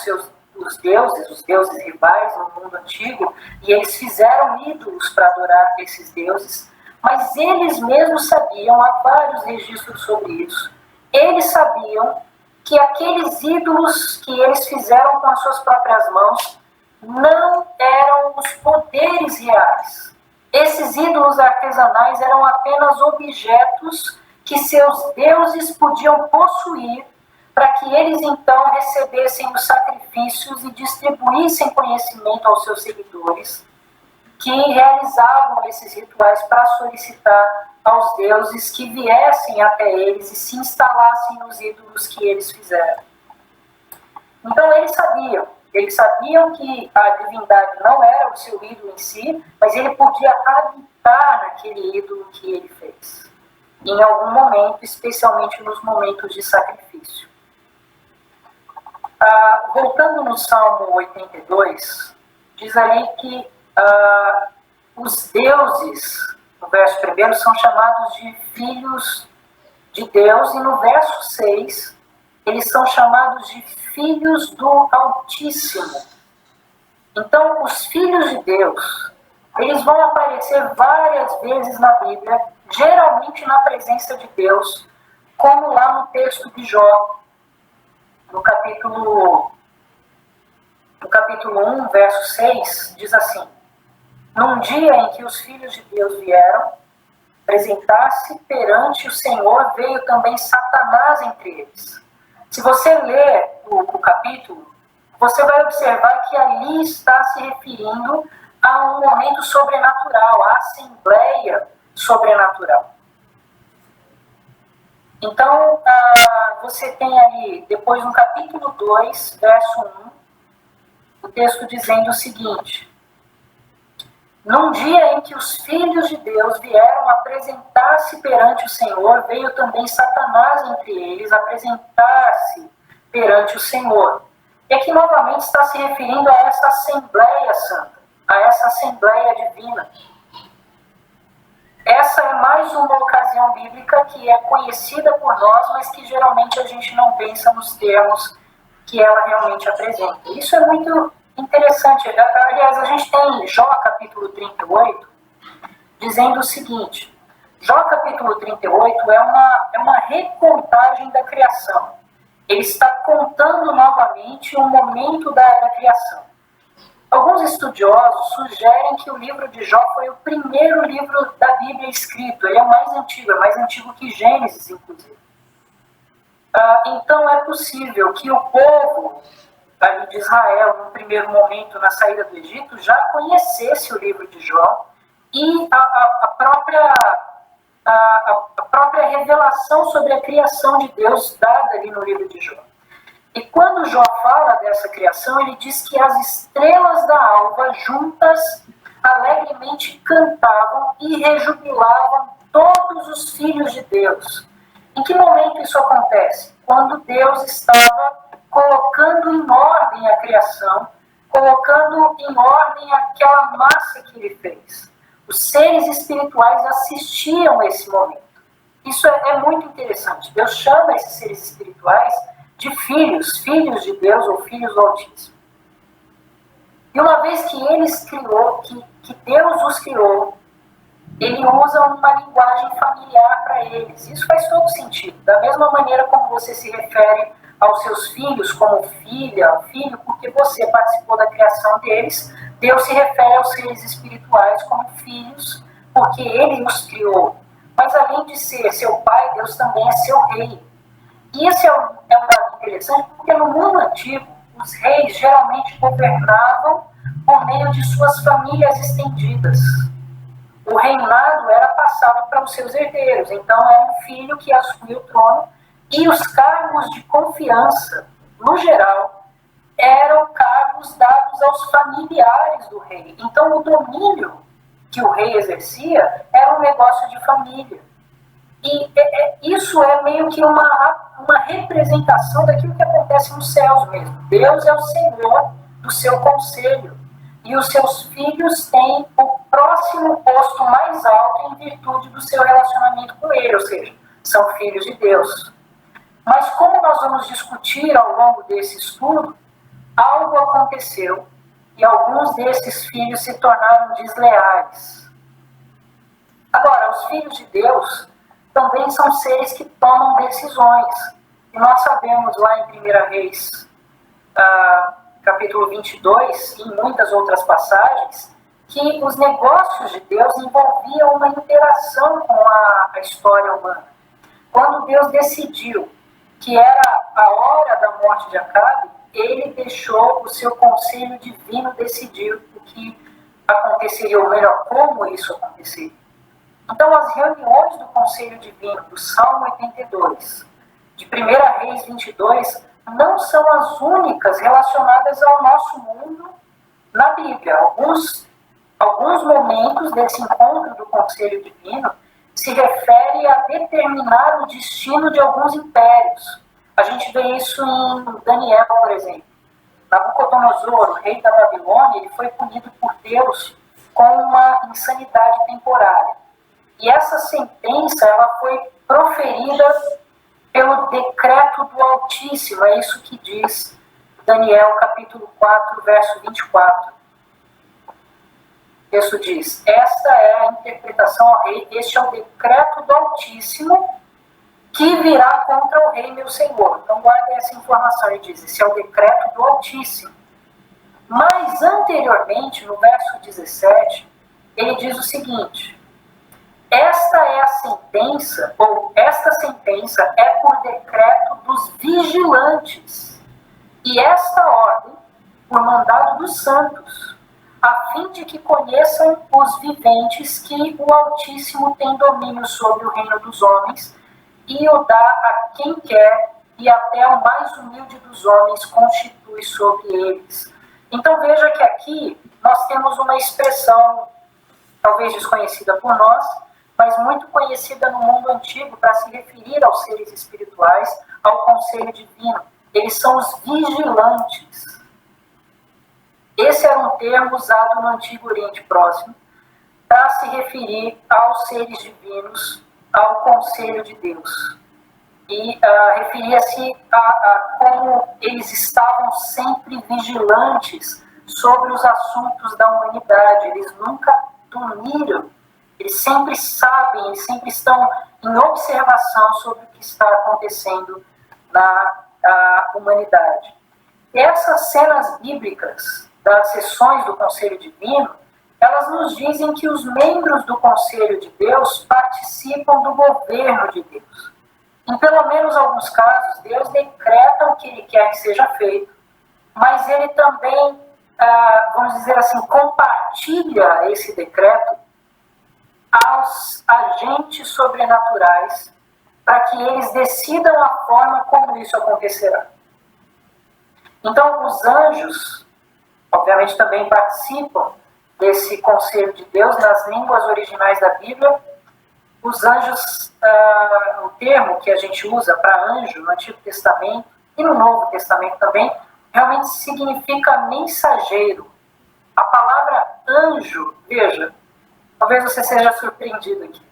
os deuses rivais no mundo antigo, e eles fizeram ídolos para adorar esses deuses, mas eles mesmos sabiam, há vários registros sobre isso, eles sabiam que aqueles ídolos que eles fizeram com as suas próprias mãos não eram os poderes reais. Esses ídolos artesanais eram apenas objetos que seus deuses podiam possuir para que eles então recebessem os sacrifícios e distribuíssem conhecimento aos seus seguidores, que realizavam esses rituais para solicitar aos deuses que viessem até eles e se instalassem nos ídolos que eles fizeram. Então eles sabiam que a divindade não era o seu ídolo em si, mas ele podia habitar naquele ídolo que ele fez, em algum momento, especialmente nos momentos de sacrifício. Voltando no Salmo 82, diz ali que os deuses, no verso 1, são chamados de filhos de Deus, e no verso 6, eles são chamados de filhos do Altíssimo. Então, os filhos de Deus, eles vão aparecer várias vezes na Bíblia, geralmente na presença de Deus, como lá no texto de Jó, no capítulo 1, verso 6, diz assim: num dia em que os filhos de Deus vieram apresentar-se perante o Senhor, veio também Satanás entre eles. Se você ler o capítulo, você vai observar que ali está se referindo a um momento sobrenatural, a assembleia sobrenatural. Então, você tem ali, depois no capítulo 2, verso 1, o texto dizendo o seguinte: num dia em que os filhos de Deus vieram apresentar-se perante o Senhor, veio também Satanás entre eles apresentar-se perante o Senhor. E aqui novamente está se referindo a essa Assembleia Santa, a essa Assembleia Divina. Essa é mais uma ocasião bíblica que é conhecida por nós, mas que geralmente a gente não pensa nos termos que ela realmente apresenta. Isso é muito interessante. Aliás, a gente tem Jó capítulo 38, dizendo o seguinte: Jó capítulo 38 é uma recontagem da criação. Ele está contando novamente o momento da criação. Alguns estudiosos sugerem que o livro de Jó foi o primeiro livro da Bíblia escrito. Ele é mais antigo que Gênesis, inclusive. Então é possível que o povo ali de Israel, no primeiro momento, na saída do Egito, já conhecesse o livro de Jó e a própria revelação sobre a criação de Deus dada ali no livro de Jó. E quando Jó fala dessa criação, ele diz que as estrelas da alva juntas alegremente cantavam e rejubilavam todos os filhos de Deus. Em que momento isso acontece? Quando Deus estava colocando em ordem a criação, colocando em ordem aquela massa que ele fez. Os seres espirituais assistiam a esse momento. Isso é muito interessante. Deus chama esses seres espirituais de filhos de Deus ou filhos do Altíssimo. E uma vez que que Deus os criou, ele usa uma linguagem familiar para eles. Isso faz todo sentido. Da mesma maneira como você se refere aos seus filhos como filha, filho, porque você participou da criação deles, Deus se refere aos seres espirituais como filhos, porque ele os criou. Mas além de ser seu pai, Deus também é seu rei. E esse é um dado interessante, porque no mundo antigo, os reis geralmente governavam por meio de suas famílias estendidas. O reinado era passado para os seus herdeiros, então era um filho que assumia o trono, e os cargos de confiança, no geral, eram cargos dados aos familiares do rei. Então o domínio que o rei exercia era um negócio de família. E isso é meio que uma representação daquilo que acontece nos céus mesmo. Deus é o Senhor do seu conselho. E os seus filhos têm o próximo posto mais alto em virtude do seu relacionamento com ele, ou seja, são filhos de Deus. Mas como nós vamos discutir ao longo desse estudo, algo aconteceu e alguns desses filhos se tornaram desleais. Agora, os filhos de Deus também são seres que tomam decisões. E nós sabemos lá em 1 Reis, capítulo 22, e em muitas outras passagens, que os negócios de Deus envolviam uma interação com a história humana. Quando Deus decidiu que era a hora da morte de Acabe, ele deixou o seu conselho divino decidir o que aconteceria, ou melhor, como isso aconteceria. Então, as reuniões do Conselho Divino, do Salmo 82, de 1 Reis 22, não são as únicas relacionadas ao nosso mundo na Bíblia. Alguns momentos desse encontro do Conselho Divino se refere a determinar o destino de alguns impérios. A gente vê isso em Daniel, por exemplo. Nabucodonosor, o rei da Babilônia, ele foi punido por Deus com uma insanidade temporária. E essa sentença ela foi proferida pelo decreto do Altíssimo. É isso que diz Daniel, capítulo 4, verso 24. O texto diz: esta é a interpretação ao rei, este é o decreto do Altíssimo que virá contra o rei meu senhor. Então guardem essa informação, ele diz, esse é o decreto do Altíssimo. Mas anteriormente, no verso 17, ele diz o seguinte: esta é a sentença, ou esta sentença é por decreto dos vigilantes, e esta ordem por mandado dos santos, a fim de que conheçam os viventes que o Altíssimo tem domínio sobre o reino dos homens, e o dá a quem quer, e até o mais humilde dos homens constitui sobre eles. Então veja que aqui nós temos uma expressão, talvez desconhecida por nós, mas muito conhecida no mundo antigo para se referir aos seres espirituais, ao conselho divino. Eles são os vigilantes. Esse era um termo usado no Antigo Oriente Próximo para se referir aos seres divinos, ao conselho de Deus. E referia-se a como eles estavam sempre vigilantes sobre os assuntos da humanidade. Eles nunca dormiram. Eles sempre sabem, eles sempre estão em observação sobre o que está acontecendo na humanidade. E essas cenas bíblicas das sessões do Conselho Divino, elas nos dizem que os membros do Conselho de Deus participam do governo de Deus. Em pelo menos alguns casos, Deus decreta o que Ele quer que seja feito, mas Ele também, vamos dizer assim, compartilha esse decreto aos agentes sobrenaturais para que eles decidam a forma como isso acontecerá. Então, os anjos, obviamente, também participam desse conselho de Deus nas línguas originais da Bíblia. Os anjos, o termo que a gente usa para anjo no Antigo Testamento e no Novo Testamento também, realmente significa mensageiro. A palavra anjo, veja, talvez você seja surpreendido aqui,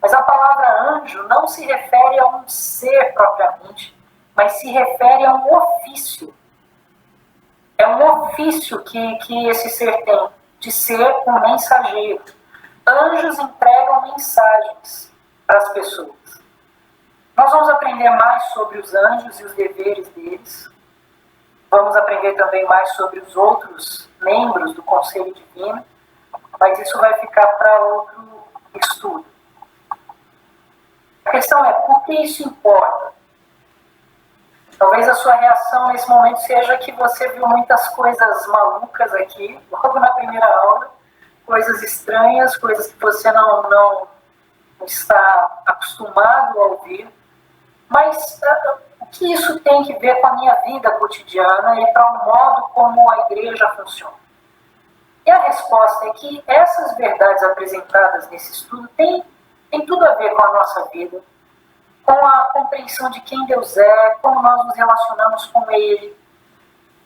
mas a palavra anjo não se refere a um ser propriamente, mas se refere a um ofício. É um ofício que esse ser tem, de ser um mensageiro. Anjos entregam mensagens para as pessoas. Nós vamos aprender mais sobre os anjos e os deveres deles. Vamos aprender também mais sobre os outros membros do Conselho Divino, mas isso vai ficar para outro estudo. A questão é, por que isso importa? Talvez a sua reação nesse momento seja que você viu muitas coisas malucas aqui, logo na primeira aula, coisas estranhas, coisas que você não está acostumado a ouvir. Mas o que isso tem que ver com a minha vida cotidiana e para o modo como a igreja funciona? E a resposta é que essas verdades apresentadas nesse estudo têm tudo a ver com a nossa vida, com a compreensão de quem Deus é, como nós nos relacionamos com Ele,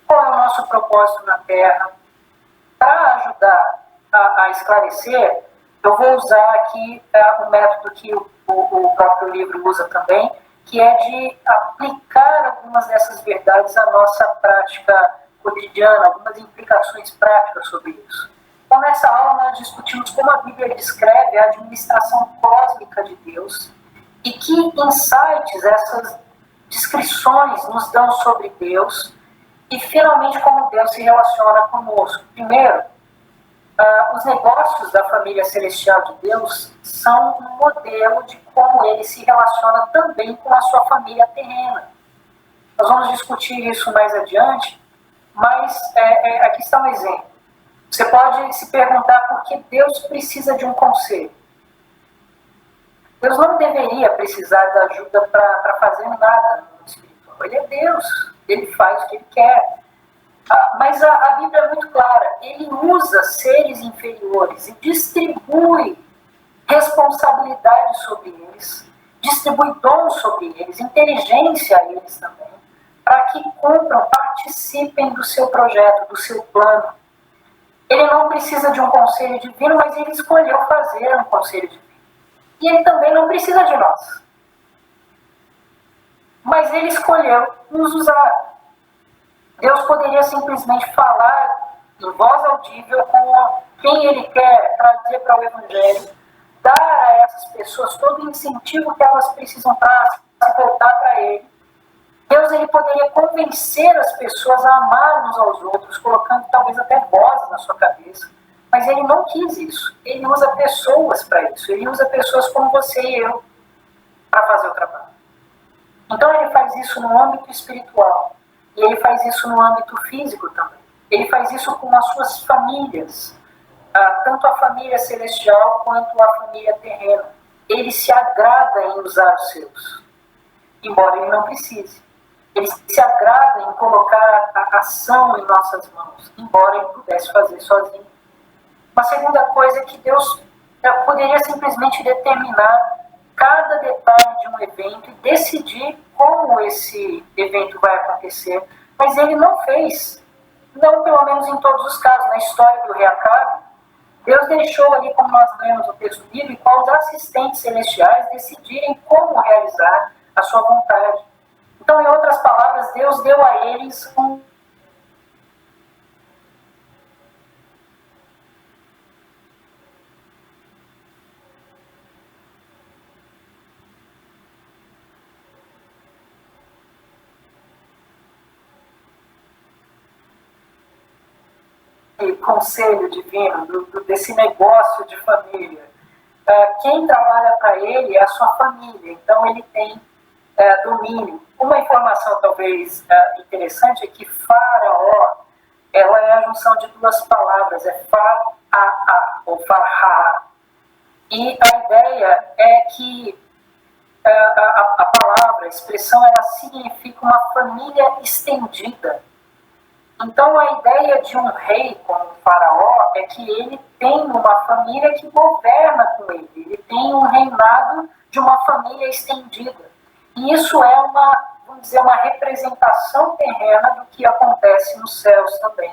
qual é o nosso propósito na Terra. Para ajudar a esclarecer, eu vou usar aqui um método que o próprio livro usa também, que é de aplicar algumas dessas verdades à nossa prática cotidiana, algumas implicações práticas sobre isso. Então, nessa aula, nós discutimos como a Bíblia descreve a administração cósmica de Deus e que insights essas descrições nos dão sobre Deus e, finalmente, como Deus se relaciona conosco. Primeiro, os negócios da família celestial de Deus são um modelo de como Ele se relaciona também com a sua família terrena. Nós vamos discutir isso mais adiante, mas aqui está um exemplo. Você pode se perguntar por que Deus precisa de um conselho. Deus não deveria precisar da ajuda para fazer nada no mundo espiritual. Ele é Deus, Ele faz o que Ele quer. Mas a Bíblia é muito clara. Ele usa seres inferiores e distribui responsabilidade sobre eles, distribui dons sobre eles, inteligência a eles também, para que cumpram, participem do seu projeto, do seu plano. Ele não precisa de um conselho divino, mas ele escolheu fazer um conselho divino. E ele também não precisa de nós. Mas ele escolheu nos usar. Deus poderia simplesmente falar em voz audível com quem Ele quer trazer para o Evangelho, dar a essas pessoas todo o incentivo que elas precisam para se voltar para Ele. Deus Ele poderia convencer as pessoas a amar uns aos outros, colocando talvez até vozes na sua cabeça. Mas Ele não quis isso. Ele usa pessoas para isso. Ele usa pessoas como você e eu para fazer o trabalho. Então Ele faz isso no âmbito espiritual. E Ele faz isso no âmbito físico também. Ele faz isso com as suas famílias. Tanto a família celestial quanto a família terrena. Ele se agrada em usar os seus. Embora Ele não precise. Ele se agrada em colocar a ação em nossas mãos. Embora Ele pudesse fazer sozinho. Uma segunda coisa é que Deus poderia simplesmente determinar cada cada detalhe de um evento e decidir como esse evento vai acontecer, mas ele não fez, não pelo menos em todos os casos. Na história do rei Acabe, Deus deixou ali, como nós lemos no texto bíblico, aos assistentes celestiais decidirem como realizar a sua vontade. Então, em outras palavras, Deus deu a eles um conselho divino, desse negócio de família. Quem trabalha para ele é a sua família, então ele tem domínio. Uma informação talvez interessante é que Faraó, ela é a junção de duas palavras, é Far-a-a, ou Far-ha. E a ideia é que a palavra, a expressão, ela significa uma família estendida. Então, a ideia de um rei como o Faraó é que ele tem uma família que governa com ele. Ele tem um reinado de uma família estendida. E isso é vamos dizer, uma representação terrena do que acontece nos céus também.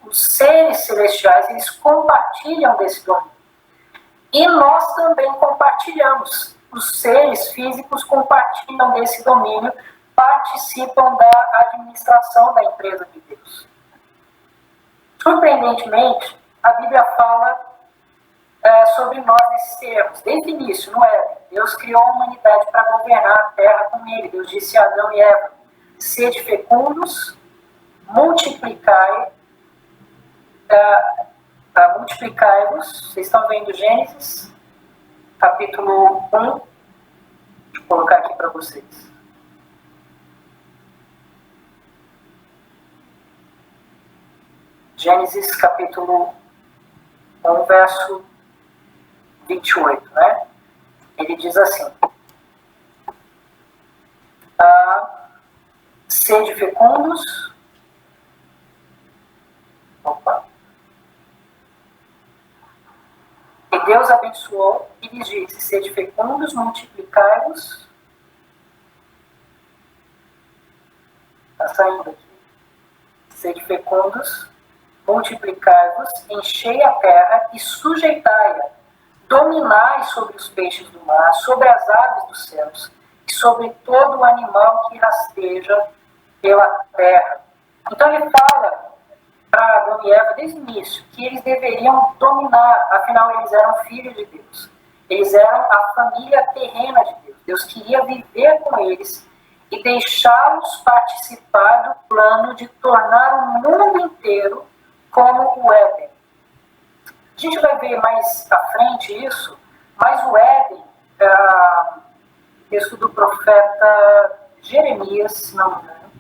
Os seres celestiais, eles compartilham desse domínio. E nós também compartilhamos. Os seres físicos compartilham desse domínio, participam da administração da empresa de Deus. Surpreendentemente, a Bíblia fala sobre nós nesses termos. Desde o início, no Éden, Deus criou a humanidade para governar a terra com ele. Deus disse a Adão e Eva: sede fecundos, multiplicai-vos. Vocês estão vendo Gênesis, capítulo 1. Deixa eu colocar aqui para vocês. Gênesis capítulo 1, verso 28, né? Ele diz assim: sede fecundos. E Deus abençoou e lhes disse: sede fecundos, multiplicai-vos. Está saindo aqui. Sede fecundos, multiplicai-vos, enchei a terra e sujeitai-a, dominai sobre os peixes do mar, sobre as aves dos céus, e sobre todo o animal que rasteja pela terra. Então ele fala para Adão e Eva desde o início que eles deveriam dominar, afinal eles eram filhos de Deus. Eles eram a família terrena de Deus. Deus queria viver com eles e deixá-los participar do plano de tornar o mundo inteiro como o Éden. A gente vai ver mais à frente isso, mas o Éden, texto do profeta Jeremias, se não me engano,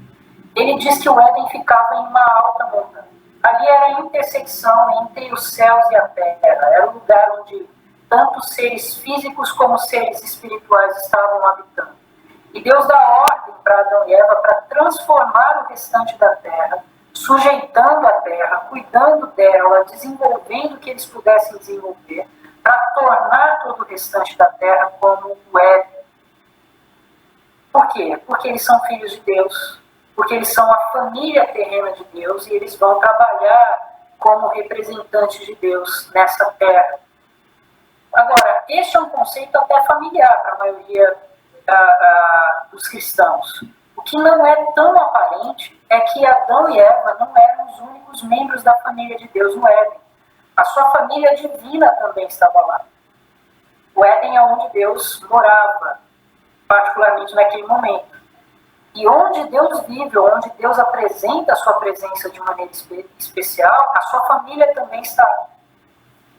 ele diz que o Éden ficava em uma alta montanha. Ali era a intersecção entre os céus e a terra, era o lugar onde tanto seres físicos como seres espirituais estavam habitando. E Deus dá ordem para Adão e Eva para transformar o restante da terra, sujeitando a terra, cuidando dela, desenvolvendo o que eles pudessem desenvolver, para tornar todo o restante da terra como o Éden. Por quê? Porque eles são filhos de Deus, porque eles são a família terrena de Deus e eles vão trabalhar como representantes de Deus nessa terra. Agora, este é um conceito até familiar para a maioria dos cristãos. O que não é tão aparente é que Adão e Eva não eram os únicos membros da família de Deus no Éden. A sua família divina também estava lá. O Éden é onde Deus morava, particularmente naquele momento. E onde Deus vive, onde Deus apresenta a sua presença de maneira especial, a sua família também está.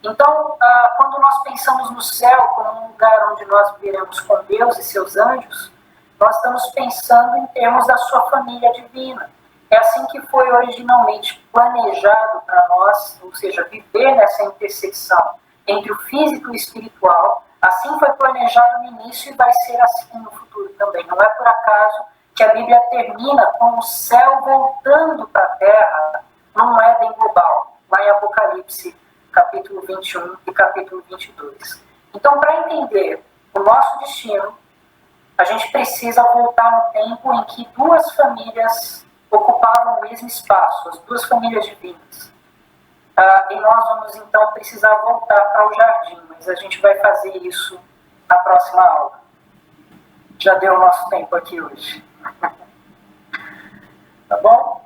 Então, quando nós pensamos no céu como um lugar onde nós viveremos com Deus e seus anjos, nós estamos pensando em termos da sua família divina. É assim que foi originalmente planejado para nós, ou seja, viver nessa intersecção entre o físico e o espiritual. Assim foi planejado no início e vai ser assim no futuro também. Não é por acaso que a Bíblia termina com o céu voltando para a terra num Éden global, lá em Apocalipse, capítulo 21 e capítulo 22. Então, para entender o nosso destino, a gente precisa voltar no tempo em que duas famílias ocupavam o mesmo espaço, as duas famílias divinas. E nós vamos então precisar voltar para o jardim, mas a gente vai fazer isso na próxima aula. Já deu o nosso tempo aqui hoje. Tá bom?